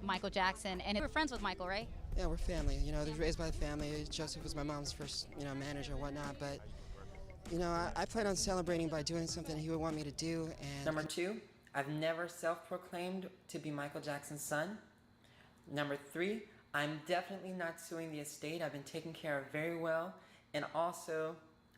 Michael Jackson, and we're friends with Michael, right? Yeah, we're family. You know, they're raised by the family. Joseph was my mom's first, manager and whatnot. But, I plan on celebrating by doing something he would want me to do. And Number 2, I've never self-proclaimed to be Michael Jackson's son. Number 3, I'm definitely not suing the estate. I've been taken care of very well. And also,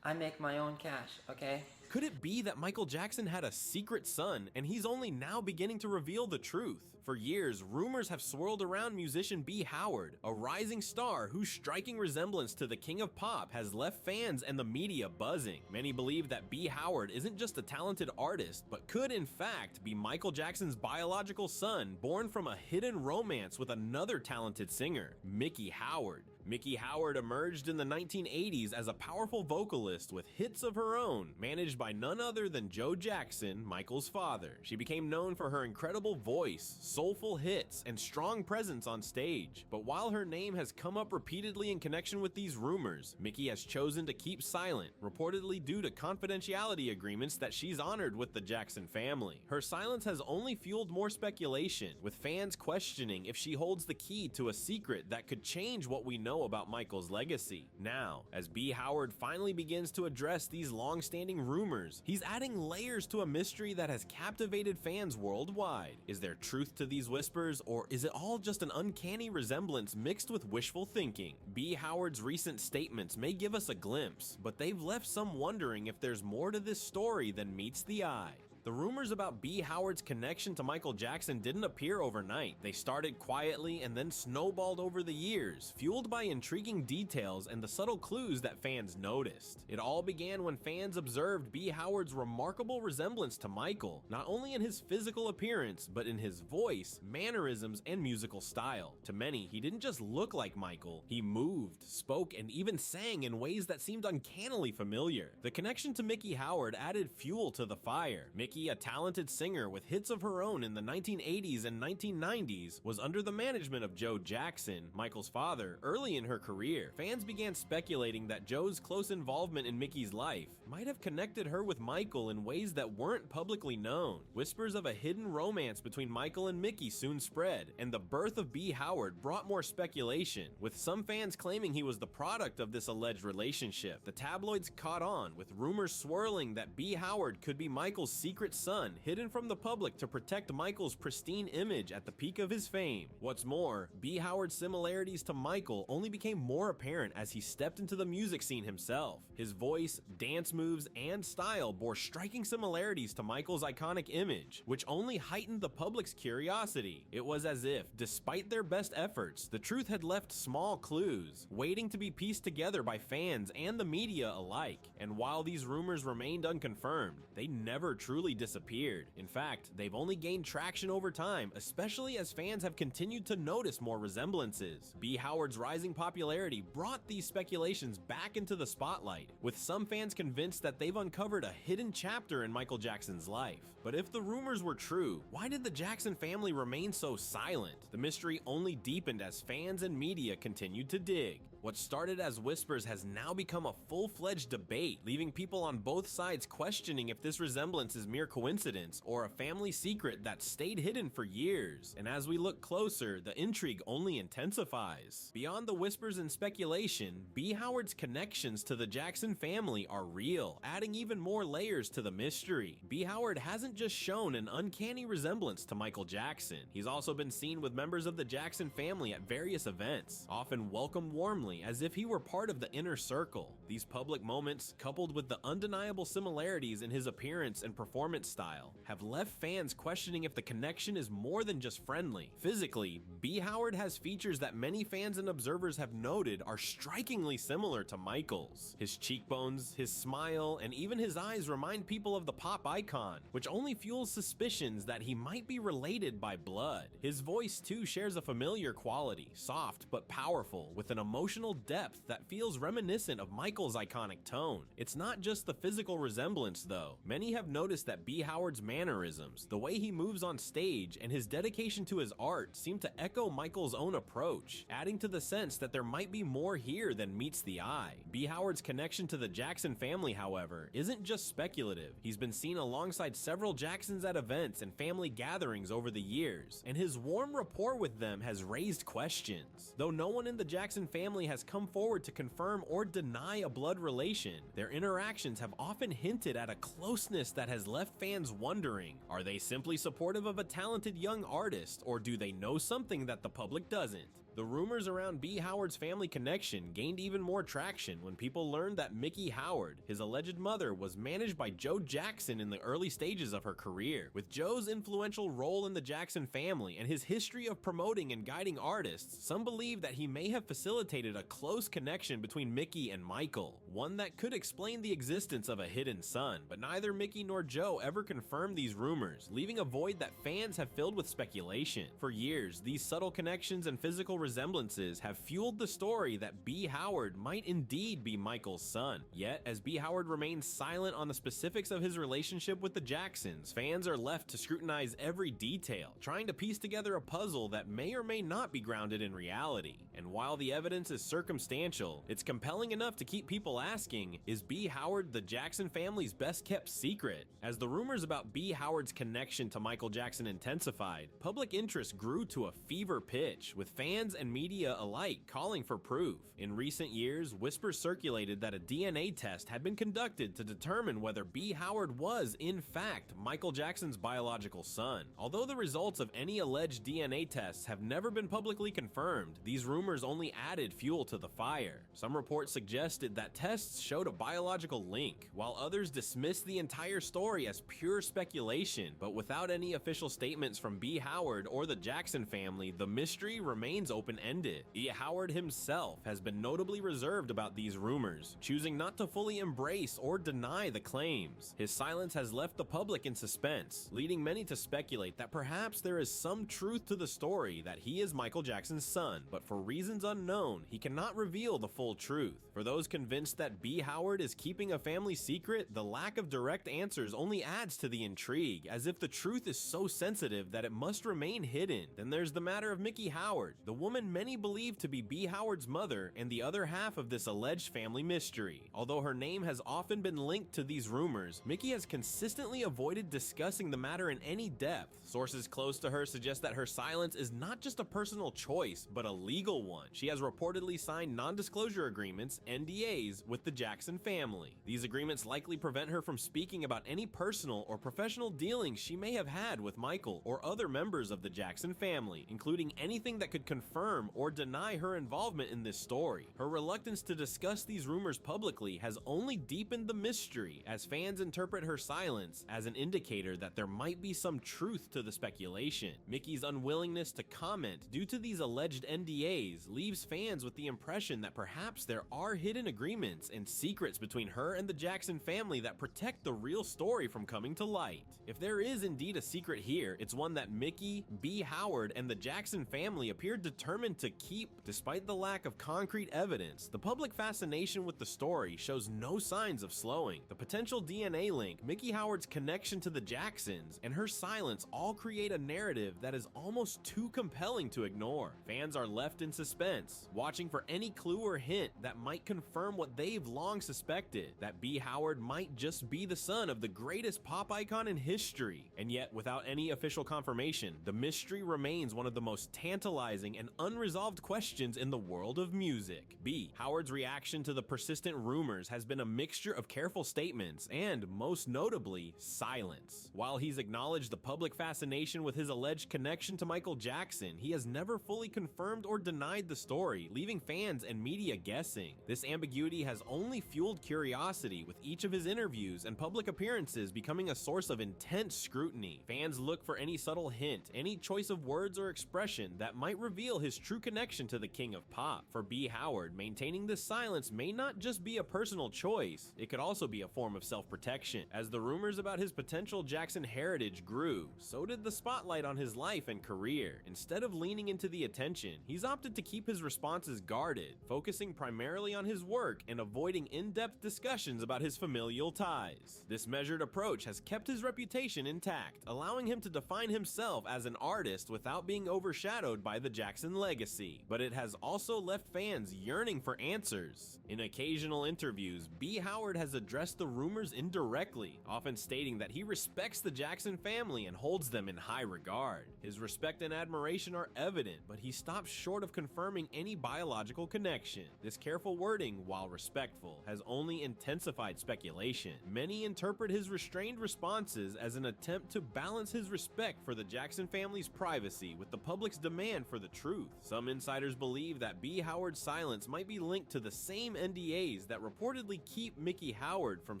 I make my own cash, okay? Could it be that Michael Jackson had a secret son and he's only now beginning to reveal the truth? For years, rumors have swirled around musician B. Howard, a rising star whose striking resemblance to the king of pop has left fans and the media buzzing. Many believe that B. Howard isn't just a talented artist, but could in fact be Michael Jackson's biological son, born from a hidden romance with another talented singer, Miki Howard. Miki Howard emerged in the 1980s as a powerful vocalist with hits of her own, managed by none other than Joe Jackson, Michael's father. She became known for her incredible voice, soulful hits, and strong presence on stage. But while her name has come up repeatedly in connection with these rumors, Miki has chosen to keep silent, reportedly due to confidentiality agreements that she's honored with the Jackson family. Her silence has only fueled more speculation, with fans questioning if she holds the key to a secret that could change what we know about Michael's legacy. Now, as B. Howard finally begins to address these long-standing rumors, he's adding layers to a mystery that has captivated fans worldwide. Is there truth to these whispers, or is it all just an uncanny resemblance mixed with wishful thinking? B. Howard's recent statements may give us a glimpse, but they've left some wondering if there's more to this story than meets the eye. The rumors about B. Howard's connection to Michael Jackson didn't appear overnight. They started quietly and then snowballed over the years, fueled by intriguing details and the subtle clues that fans noticed. It all began when fans observed B. Howard's remarkable resemblance to Michael, not only in his physical appearance, but in his voice, mannerisms, and musical style. To many, he didn't just look like Michael, he moved, spoke, and even sang in ways that seemed uncannily familiar. The connection to Miki Howard added fuel to the fire. Miki, a talented singer with hits of her own in the 1980s and 1990s, was under the management of Joe Jackson, Michael's father, early in her career. Fans began speculating that Joe's close involvement in Miki's life might have connected her with Michael in ways that weren't publicly known. Whispers of a hidden romance between Michael and Miki soon spread, and the birth of B. Howard brought more speculation, with some fans claiming he was the product of this alleged relationship. The tabloids caught on, with rumors swirling that B. Howard could be Michael's secret son, hidden from the public to protect Michael's pristine image at the peak of his fame. What's more, B. Howard's similarities to Michael only became more apparent as he stepped into the music scene himself. His voice, dance moves, and style bore striking similarities to Michael's iconic image, which only heightened the public's curiosity. It was as if, despite their best efforts, the truth had left small clues, waiting to be pieced together by fans and the media alike. And while these rumors remained unconfirmed, they never truly disappeared. In fact, they've only gained traction over time, especially as fans have continued to notice more resemblances. B. Howard's rising popularity brought these speculations back into the spotlight, with some fans convinced that they've uncovered a hidden chapter in Michael Jackson's life. But if the rumors were true, why did the Jackson family remain so silent? The mystery only deepened as fans and media continued to dig. What started as whispers has now become a full-fledged debate, leaving people on both sides questioning if this resemblance is mere coincidence or a family secret that stayed hidden for years. And as we look closer, the intrigue only intensifies. Beyond the whispers and speculation, B. Howard's connections to the Jackson family are real, adding even more layers to the mystery. B. Howard hasn't just shown an uncanny resemblance to Michael Jackson. He's also been seen with members of the Jackson family at various events, often welcomed warmly as if he were part of the inner circle. These public moments, coupled with the undeniable similarities in his appearance and performance style, have left fans questioning if the connection is more than just friendly. Physically, B. Howard has features that many fans and observers have noted are strikingly similar to Michael's. His cheekbones, his smile, and even his eyes remind people of the pop icon, which only fuels suspicions that he might be related by blood. His voice too shares a familiar quality, soft but powerful, with an emotional emotional depth that feels reminiscent of Michael's iconic tone. It's not just the physical resemblance though. Many have noticed that B. Howard's mannerisms, the way he moves on stage, and his dedication to his art seem to echo Michael's own approach, adding to the sense that there might be more here than meets the eye. B. Howard's connection to the Jackson family, however, isn't just speculative. He's been seen alongside several Jacksons at events and family gatherings over the years, and his warm rapport with them has raised questions. Though no one in the Jackson family has come forward to confirm or deny a blood relation, their interactions have often hinted at a closeness that has left fans wondering, are they simply supportive of a talented young artist, or do they know something that the public doesn't? The rumors around B. Howard's family connection gained even more traction when people learned that Miki Howard, his alleged mother, was managed by Joe Jackson in the early stages of her career. With Joe's influential role in the Jackson family and his history of promoting and guiding artists, some believe that he may have facilitated a close connection between Miki and Michael, one that could explain the existence of a hidden son, but neither Miki nor Joe ever confirmed these rumors, leaving a void that fans have filled with speculation. For years, these subtle connections and physical resemblances have fueled the story that B. Howard might indeed be Michael's son. Yet, as B. Howard remains silent on the specifics of his relationship with the Jacksons, fans are left to scrutinize every detail, trying to piece together a puzzle that may or may not be grounded in reality. And while the evidence is circumstantial, it's compelling enough to keep people asking, is B. Howard the Jackson family's best kept secret? As the rumors about B. Howard's connection to Michael Jackson intensified, public interest grew to a fever pitch, with fans and media alike calling for proof. In recent years, whispers circulated that a DNA test had been conducted to determine whether B. Howard was, in fact, Michael Jackson's biological son. Although the results of any alleged DNA tests have never been publicly confirmed, these rumors only added fuel to the fire. Some reports suggested that tests showed a biological link, while others dismissed the entire story as pure speculation. But without any official statements from B. Howard or the Jackson family, the mystery remains open-ended. B. Howard himself has been notably reserved about these rumors, choosing not to fully embrace or deny the claims. His silence has left the public in suspense, leading many to speculate that perhaps there is some truth to the story that he is Michael Jackson's son, but for reasons unknown, he cannot reveal the full truth. For those convinced that B. Howard is keeping a family secret, the lack of direct answers only adds to the intrigue, as if the truth is so sensitive that it must remain hidden. Then there's the matter of Miki Howard, the woman many believe to be B. Howard's mother and the other half of this alleged family mystery. Although her name has often been linked to these rumors, Miki has consistently avoided discussing the matter in any depth. Sources close to her suggest that her silence is not just a personal choice, but a legal one. She has reportedly signed non-disclosure agreements, NDAs, with the Jackson family. These agreements likely prevent her from speaking about any personal or professional dealings she may have had with Michael or other members of the Jackson family, including anything that could confirm or deny her involvement in this story. Her reluctance to discuss these rumors publicly has only deepened the mystery, as fans interpret her silence as an indicator that there might be some truth to the speculation. Miki's unwillingness to comment due to these alleged NDAs leaves fans with the impression that perhaps there are hidden agreements and secrets between her and the Jackson family that protect the real story from coming to light. If there is indeed a secret here, it's one that Miki, B. Howard, and the Jackson family appear determined to keep despite the lack of concrete evidence. The public fascination with the story shows no signs of slowing. The potential DNA link, Miki Howard's connection to the Jacksons, and her silence all create a narrative that is almost too compelling to ignore. Fans are left in suspense, watching for any clue or hint that might confirm what they've long suspected, that B. Howard might just be the son of the greatest pop icon in history. And yet, without any official confirmation, the mystery remains one of the most tantalizing and unresolved questions in the world of music. B. Howard's reaction to the persistent rumors has been a mixture of careful statements and, most notably, silence. While he's acknowledged the public fascination with his alleged connection to Michael Jackson, he has never fully confirmed or denied the story, leaving fans and media guessing. This ambiguity has only fueled curiosity, with each of his interviews and public appearances becoming a source of intense scrutiny. Fans look for any subtle hint, any choice of words or expression that might reveal his true connection to the King of Pop. For B. Howard, maintaining this silence may not just be a personal choice, it could also be a form of self-protection. As the rumors about his potential Jackson heritage grew, so did the spotlight on his life and career. Instead of leaning into the attention, he's opted to keep his responses guarded, focusing primarily on his work and avoiding in-depth discussions about his familial ties. This measured approach has kept his reputation intact, allowing him to define himself as an artist without being overshadowed by the Jackson legacy. But it has also left fans yearning for answers. In occasional interviews, B. Howard has addressed the rumors indirectly, often stating that he respects the Jackson family and holds them in high regard. His respect and admiration are evident, but he stops short of confirming any biological connection. This careful wording, while respectful, has only intensified speculation. Many interpret his restrained responses as an attempt to balance his respect for the Jackson family's privacy with the public's demand for the truth. Some insiders believe that B. Howard's silence might be linked to the same NDAs that reportedly keep Miki Howard from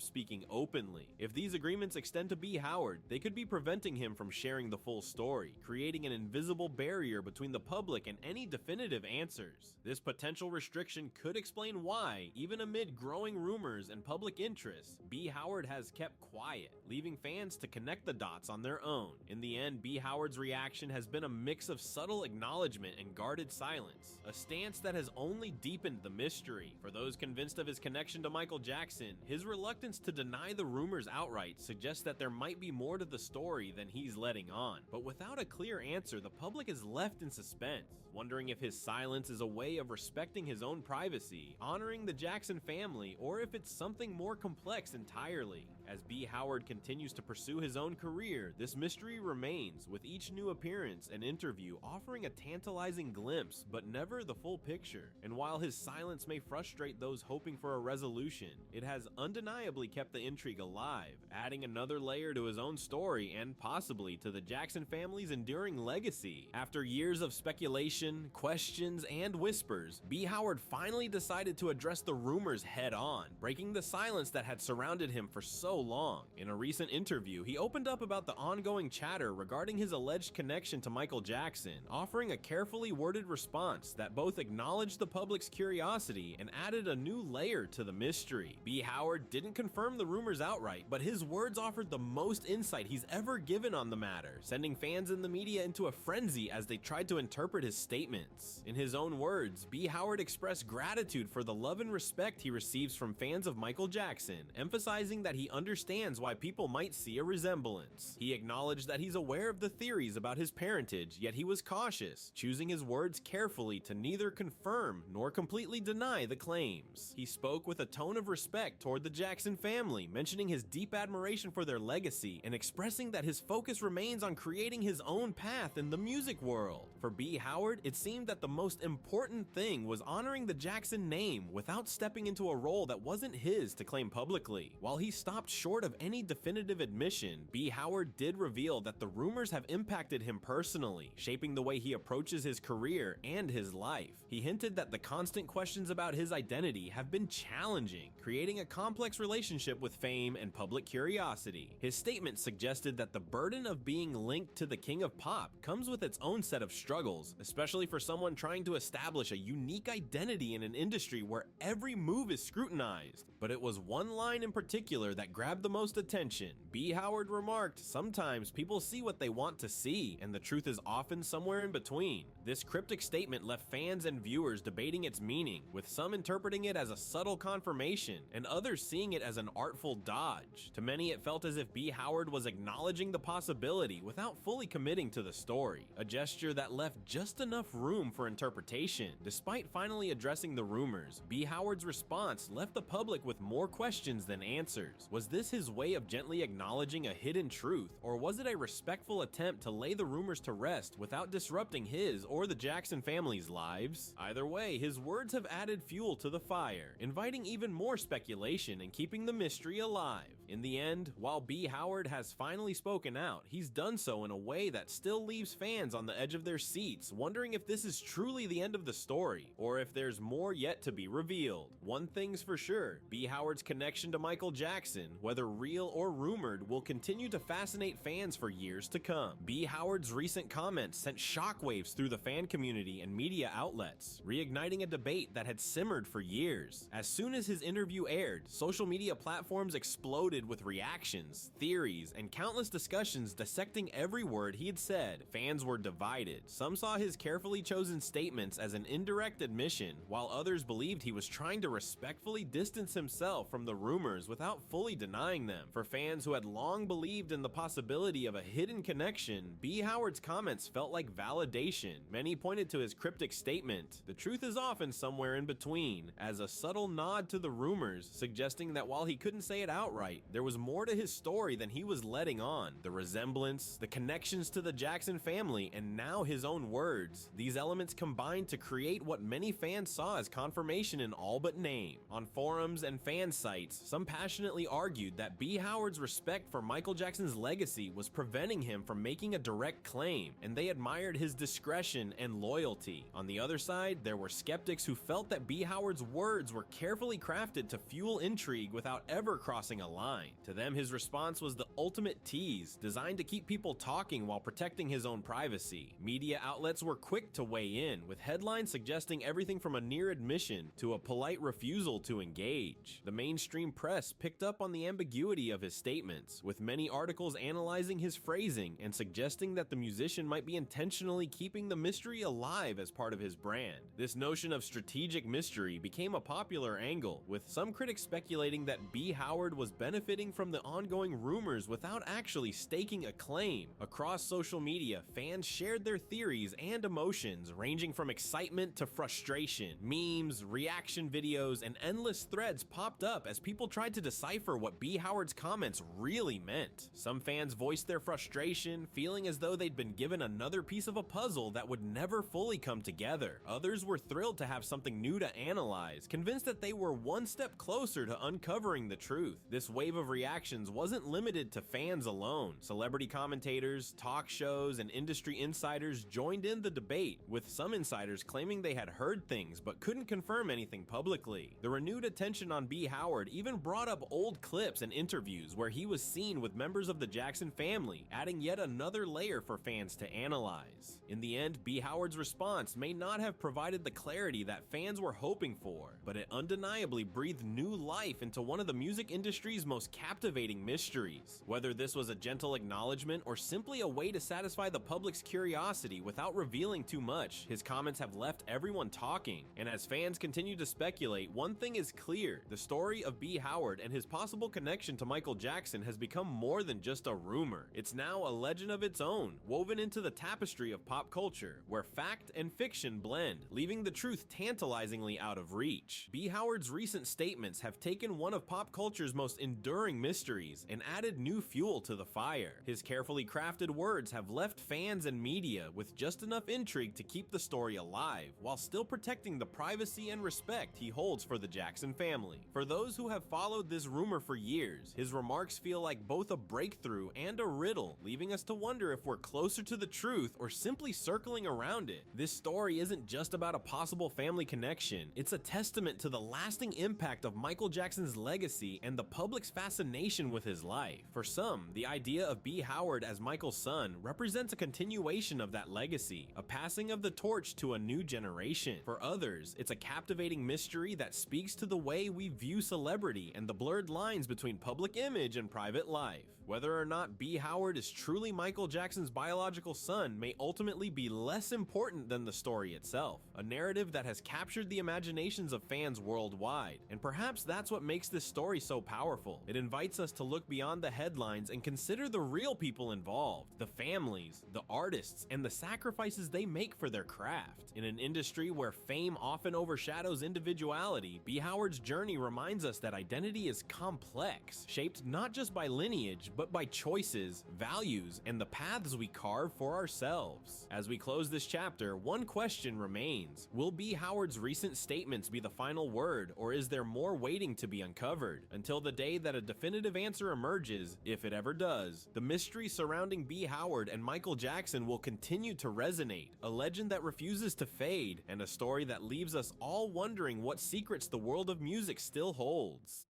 speaking openly. If these agreements extend to B. Howard, they could be preventing him from sharing the full story, creating an invisible barrier between the public and any definitive answers. This potential restriction could explain why, even amid growing rumors and public interest, B. Howard has kept quiet, leaving fans to connect the dots on their own. In the end, B. Howard's reaction has been a mix of subtle acknowledgement and guarded silence, a stance that has only deepened the mystery. For those convinced of his connection to Michael Jackson, his reluctance to deny the rumors outright suggests that there might be more to the story than he's letting on. But without a clear answer, the public is left in suspense, wondering if his silence is a way of respecting his own privacy, honoring the Jackson family, or if it's something more complex entirely. As B. Howard continues to pursue his own career, this mystery remains, with each new appearance and interview offering a tantalizing glimpse, but never the full picture. And while his silence may frustrate those hoping for a resolution, it has undeniably kept the intrigue alive, adding another layer to his own story and possibly to the Jackson family's enduring legacy. After years of speculation, questions, and whispers, B. Howard finally decided to address the rumors head-on, breaking the silence that had surrounded him for so long. In a recent interview, he opened up about the ongoing chatter regarding his alleged connection to Michael Jackson, offering a carefully worded response that both acknowledged the public's curiosity and added a new layer to the mystery. B. Howard didn't confirm the rumors outright, but his words offered the most insight he's ever given on the matter, sending fans and the media into a frenzy as they tried to interpret his statements. In his own words, B. Howard expressed gratitude for the love and respect he receives from fans of Michael Jackson, emphasizing that he understands why people might see a resemblance. He acknowledged that he's aware of the theories about his parentage, yet he was cautious, choosing his words carefully to neither confirm nor completely deny the claims. He spoke with a tone of respect toward the Jackson family, mentioning his deep admiration for their legacy and expressing that his focus remains on creating his own path in the music world. For B. Howard, it seemed that the most important thing was honoring the Jackson name without stepping into a role that wasn't his to claim publicly. While he stopped short of any definitive admission, B. Howard did reveal that the rumors have impacted him personally, shaping the way he approaches his career and his life. He hinted that the constant questions about his identity have been challenging, creating a complex relationship with fame and public curiosity. His statement suggested that the burden of being linked to the King of Pop comes with its own set of struggles, especially for someone trying to establish a unique identity in an industry where every move is scrutinized. But it was one line in particular that grabbed the most attention. B. Howard remarked, "Sometimes people see what they want to see, and the truth is often somewhere in between." This cryptic statement left fans and viewers debating its meaning, with some interpreting it as a subtle confirmation, and others seeing it as an artful dodge. To many, it felt as if B. Howard was acknowledging the possibility without fully committing to the story, a gesture that left just enough room for interpretation. Despite finally addressing the rumors, B. Howard's response left the public with more questions than answers. Was this his way of gently acknowledging a hidden truth, or was it a respectful attempt to lay the rumors to rest without disrupting his or the Jackson family's lives? Either way, his words have added fuel to the fire, inviting even more speculation and keeping the mystery alive. In the end, while B. Howard has finally spoken out, he's done so in a way that still leaves fans on the edge of their seats, wondering if this is truly the end of the story, or if there's more yet to be revealed. One thing's for sure, B. Howard's connection to Michael Jackson, whether real or rumored, will continue to fascinate fans for years to come. B. Howard's recent comments sent shockwaves through the fan community and media outlets, reigniting a debate that had simmered for years. As soon as his interview aired, social media platforms exploded with reactions, theories, and countless discussions dissecting every word he had said. Fans were divided. Some saw his carefully chosen statements as an indirect admission, while others believed he was trying to respectfully distance himself from the rumors without fully denying them. For fans who had long believed in the possibility of a hidden connection, B. Howard's comments felt like validation. Many pointed to his cryptic statement, "The truth is often somewhere in between," as a subtle nod to the rumors, suggesting that while he couldn't say it outright, there was more to his story than he was letting on. The resemblance, the connections to the Jackson family, and now his own words. These elements combined to create what many fans saw as confirmation in all but name. On forums and fan sites, some passionately argued that B. Howard's respect for Michael Jackson's legacy was preventing him from making a direct claim, and they admired his discretion and loyalty. On the other side, there were skeptics who felt that B. Howard's words were carefully crafted to fuel intrigue without ever crossing a line. To them, his response was the ultimate tease, designed to keep people talking while protecting his own privacy. Media outlets were quick to weigh in, with headlines suggesting everything from a near admission to a polite refusal to engage. The mainstream press picked up on the ambiguity of his statements, with many articles analyzing his phrasing and suggesting that the musician might be intentionally keeping the mystery alive as part of his brand. This notion of strategic mystery became a popular angle, with some critics speculating that B. Howard was benefiting from the ongoing rumors without actually staking a claim. Across social media, fans shared their theories and emotions, ranging from excitement to frustration. Memes, reaction videos, and endless threads popped up as people tried to decipher what B. Howard's comments really meant. Some fans voiced their frustration, feeling as though they'd been given another piece of a puzzle that would never fully come together. Others were thrilled to have something new to analyze, convinced that they were one step closer to uncovering the truth. This wave of reactions wasn't limited to fans alone. Celebrity commentators, talk shows, and industry insiders joined in the debate, with some insiders claiming they had heard things but couldn't confirm anything publicly. The renewed attention on B. Howard even brought up old clips and interviews where he was seen with members of the Jackson family, adding yet another layer for fans to analyze. In the end, B. Howard's response may not have provided the clarity that fans were hoping for, but it undeniably breathed new life into one of the music industry's most captivating mysteries. Whether this was a gentle acknowledgement or simply a way to satisfy the public's curiosity without revealing too much, his comments have left everyone talking. And as fans continue to speculate, one thing is clear: the story of B. Howard and his possible connection to Michael Jackson has become more than just a rumor. It's now a legend of its own, woven into the tapestry of pop culture, where fact and fiction blend, leaving the truth tantalizingly out of reach. B. Howard's recent statements have taken one of pop culture's most enduring mysteries and added new fuel to the fire. His carefully crafted words have left fans and media with just enough intrigue to keep the story alive, while still protecting the privacy and respect he holds for the Jackson family. For those who have followed this rumor for years, his remarks feel like both a breakthrough and a riddle, leaving us to wonder if we're closer to the truth or simply circling around it. This story isn't just about a possible family connection, it's a testament to the lasting impact of Michael Jackson's legacy and the public's fascination with his life. For some, the idea of B. Howard as Michael's son represents a continuation of that legacy, a passing of the torch to a new generation. For others, it's a captivating mystery that speaks to the way we view celebrity and the blurred lines between public image and private life. Whether or not B. Howard is truly Michael Jackson's biological son may ultimately be less important than the story itself, a narrative that has captured the imaginations of fans worldwide. And perhaps that's what makes this story so powerful. It invites us to look beyond the headlines and consider the real people involved, the families, the artists, and the sacrifices they make for their craft. In an industry where fame often overshadows individuality, B. Howard's journey reminds us that identity is complex, shaped not just by lineage, but but by choices, values, and the paths we carve for ourselves. As we close this chapter, one question remains. Will B. Howard's recent statements be the final word, or is there more waiting to be uncovered? Until the day that a definitive answer emerges, if it ever does, the mystery surrounding B. Howard and Michael Jackson will continue to resonate, a legend that refuses to fade, and a story that leaves us all wondering what secrets the world of music still holds.